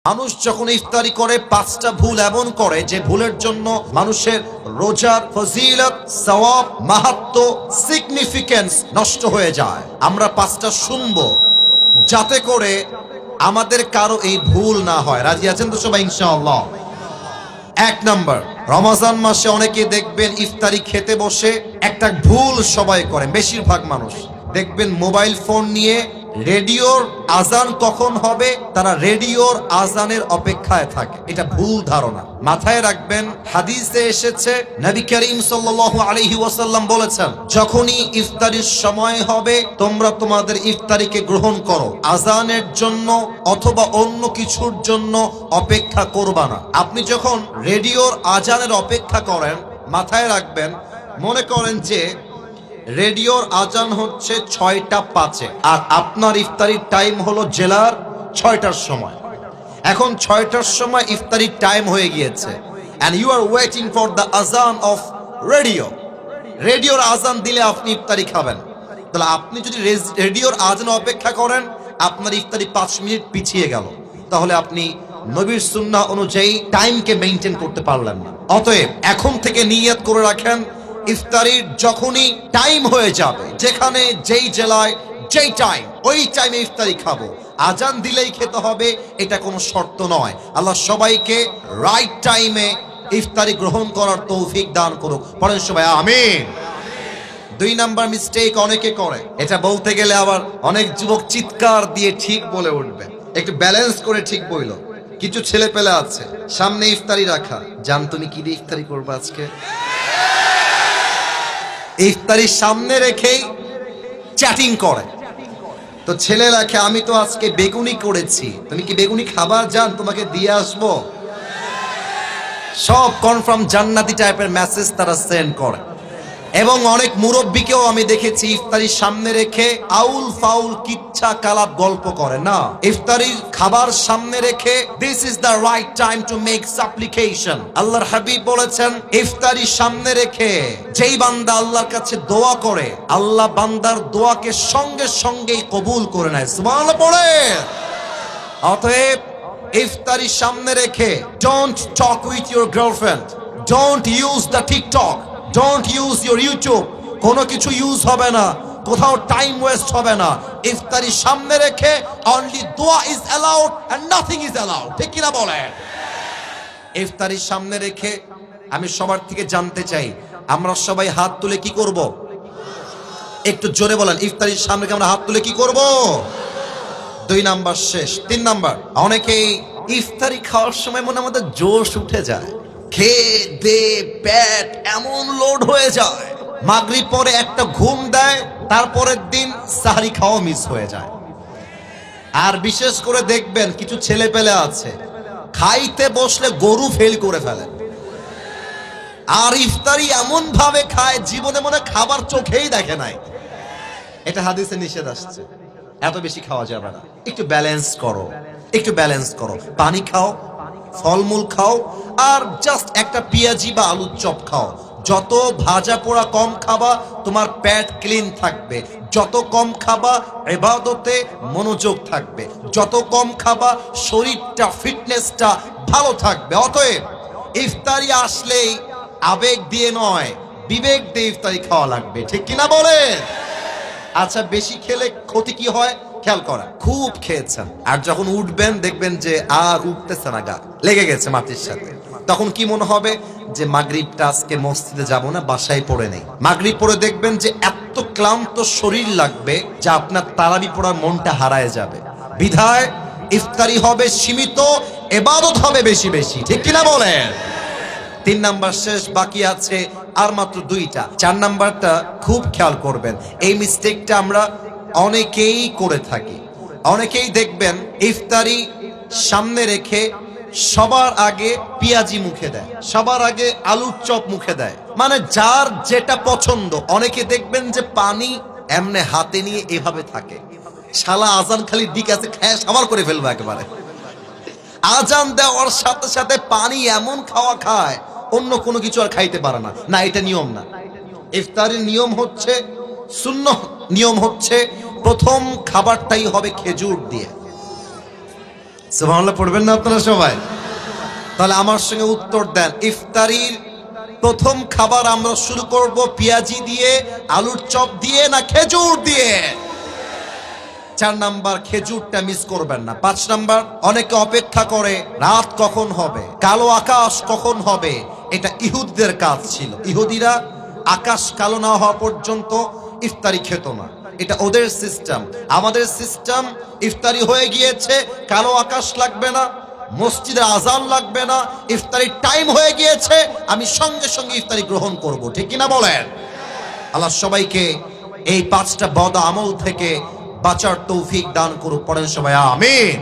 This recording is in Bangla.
মানুষ যখন ইফতারি করে পাঁচটা ভুল এমন করে যে ভুলের জন্য মানুষের রোজার ফজিলত, সওয়াব, মাহাত্ম্য, সিগনিফিকেন্স নষ্ট হয়ে যায়। আমরা পাঁচটা শুনবো যাতে করে আমাদের কারো এই ভুল না হয়। রাজি আছেন তো সবাই ইনশাআল্লাহ? এক নাম্বার, রমজান মাসে অনেকে দেখবেন ইফতারি খেতে বসে একটা ভুল সবাই করে, বেশিরভাগ মানুষ দেখবেন মোবাইল ফোন নিয়ে রেডিওর আজান কখন হবে তারা রেডিওর আজানের অপেক্ষায় থাকে। এটা ভুল ধারণা, মাথায় রাখবেন। হাদিসে এসেছে নবী করিম সাল্লাল্লাহু আলাইহি ওয়াসাল্লাম বলেছেন, যখনই ইফতারির সময় হবে তোমরা তোমাদের ইফতারিকে গ্রহণ করো, আজানের জন্য অথবা অন্য কিছুর জন্য অপেক্ষা করবা না। আপনি যখন রেডিওর আজানের অপেক্ষা করেন, মাথায় রাখবেন, মনে করেন যে রেডিওর আজান হচ্ছে 6:05 আর আপনার ইফতারির টাইম হলো জেলার 6টার সময়। এখন 6টার সময় ইফতারির টাইম হয়ে গিয়েছে and you are waiting for the azan of radio. রেডিওর আজান দিলে আপনি ইফতারি খাবেন। তাহলে আপনি যদি রেডিওর আজান অপেক্ষা করেন, আপনার ইফতারি 5 মিনিট পিছিয়ে গেল, তাহলে আপনি নবীর সুন্নাহ অনুযায়ী টাইমকে মেইনটেইন করতে পারলেন না। অতএব এখন থেকে নিয়ত করে রাখেন, ইফতারির যখনই টাইম হয়ে যাবে, যেখানে যেই জেলায় যেই টাইম, ওই টাইমে ইফতারি খাবো। আজান দিলেই খেতে হবে এটা কোনো শর্ত নয়। আল্লাহ সবাইকে রাইট টাইমে ইফতারি গ্রহণ করার তৌফিক দান করুক। পড়েন সবাই আমিন। 2 নাম্বার মিস্টেক অনেকে করে, এটা বলতে গেলে আবার অনেক যুবক চিৎকার দিয়ে ঠিক বলে উঠবে, একটু ব্যালেন্স করে ঠিক বইল। কিছু ছেলে পেলে আছে সামনে ইফতারি রাখা, জান তুমি কি দিয়ে ইফতারি করবে আজকে? ইফতারি সামনে রেখেই চ্যাটিং করে। তো ছেলে রাখে, আমি তো আজকে বেগুনি করেছি, তুমি কি বেগুনি খাবার জান, তোমাকে দিয়ে আসবো। সব কনফার্ম জান্নাতি টাইপের মেসেজ তারা সেন্ড করে। এবং অনেক মুরব্বীকেও আমি দেখেছি ইফতারির সামনে রেখে আউল ফাউল কিচ্ছা কালাপ গল্প করে। না, ইফতারির খাবার সামনে রেখে this is the right time to make সাপ্লিকেশন। আল্লাহর হাবিব বলেছেন, ইফতারির সামনে রেখে যেই বান্দা আল্লাহর কাছে দোয়া করে, আল্লাহ বান্দার দোয়াকে সঙ্গে সঙ্গেই কবুল করে নেয়। সুবহানাল্লাহ পড়ে। অতএব ইফতারির সামনে রেখে don't talk with your girlfriend, don't use the TikTok, don't use your YouTube. কোনো কিছু ইউজ হবে না, কোথাও টাইম ওয়েস্ট হবে না। ইফতারির সামনে রেখে অনলি দোয়া is allowed and nothing is allowed. ঠিক কিনা বলেন? ইফতারির সামনে রেখে আমি সবার থেকে জানতে চাই, আমরা সবাই হাত তুলে কি করব? একটু জোরে বলেন, ইফতারির সামনে রেখে আমরা হাত তুলে কি করব? 2 নাম্বার শেষ। 3 নাম্বার, অনেকেই ইফতারি খাওয়ার সময় মনে আমাদের জোশ উঠে যায়, খেয়ে দে পেট এমন লোড হয়ে যায়, মাগরিব পরে একটা ঘুম দেয়, তারপরের দিন সাহরি খাওয়া মিস হয়ে যায়। আর বিশেষ করে দেখবেন কিছু ছেলে পেলে আছে খাইতে বসলে গরু ফেল করে ফেলে, আর ইফতারি এমন ভাবে খায় জীবনে মনে খাবার চোখেই দেখে নাই। এটা হাদিসে নিষেধ আসছে, এত বেশি খাওয়া যাবে না। একটু ব্যালেন্স করো, একটু ব্যালেন্স করো। পানি খাও, ফলমূল খাও, আর জাস্ট একটা পেঁয়াজি বা আলুর চপ খাও। যত ভাজা পোড়া কম খাবা, তোমার পেট ক্লিন থাকবে। যত কম খাবা, ইবাদতে মনোযোগ থাকবে। যত কম খাবা, শরীরটা ফিটনেসটা ভালো থাকবে। অতএব ইফতারি আসলেই আবেগ দিয়ে নয়, বিবেক দিয়ে ইফতারি খাওয়া লাগবে। ঠিক কিনা বলেন? আচ্ছা, বেশি খেলে ক্ষতি কি হয় খেয়াল করা। খুব খেয়েছেন আর যখন উঠবেন দেখবেন যে আর উঠতেছে না, গা লেগে গেছে মাটির সাথে, তখন কি মনে হবে যে মাগরিবটা আজকে মসজিদে যাব না, বাসায় পড়ে নেই। মাগরিব পড়ে দেখবেন যে এত ক্লান্ত শরীর লাগবে যা আপনার তারাবি পড়ার মনটা হারায় যাবে। বিধায় ইফতারি হবে সীমিত, ইবাদত হবে বেশি বেশি। ঠিক কিনা বলেন? 3 নাম্বার শেষ, বাকি আছে আর মাত্র 2টা। 4 নাম্বারটা খুব খেয়াল করবেন, এই মিস্টেকটা আমরা অনেকেই করে থাকি। অনেকেই দেখবেন ইফতারি সামনে রেখে সবার আগে পেঁয়াজি মুখে দেয়, সবার আগে আলুর চপ মুখে দেয়, মানে যার যেটা পছন্দ। অনেকে দেখবেন যে পানি এমনে হাতে নিয়ে এভাবে থাকে, শালা আজান খালি দিক আছে খেয়ে সাবার করে ফেলবো একেবারে। আজান দেওয়ার সাথে সাথে পানি এমন খাওয়া খায়, অন্য কোনো কিছু আর খাইতে পারে না। না, এটা নিয়ম না। ইফতারের নিয়ম হচ্ছে, সুন্নাহ নিয়ম হচ্ছে, প্রথম খাবারটাই হবে খেজুর দিয়ে। সুবহানাল্লাহ পড়বেন না আপনারা সবাই? তাহলে আমার সঙ্গে উত্তর দেন, ইফতারির প্রথম খাবার আমরা শুরু করব পেঁয়াজি দিয়ে, আলুর চপ দিয়ে, না খেজুর দিয়ে? 4 নাম্বার, খেজুরটা মিস করবেন না। 5 নাম্বার, অনেকে অপেক্ষা করে রাত কখন হবে, কালো আকাশ কখন হবে। এটা ইহুদিদের কাজ ছিল। ইহুদিরা আকাশ কালো না হওয়া পর্যন্ত ইফতারি খেত না, এটা ওদের সিস্টেম। আমাদের সিস্টেম, ইফতারি হয়ে গিয়েছে, কালো আকাশ লাগবে না, মসজিদে আজান লাগবে না, ইফতারির টাইম হয়ে গিয়েছে, আমি সঙ্গে সঙ্গে ইফতারি গ্রহণ করব। ঠিক কিনা বলেন? আল্লাহ সবাইকে এই 5টা বদ আমল থেকে বাঁচার তৌফিক দান করুক। পড়েন সবাই আমিন।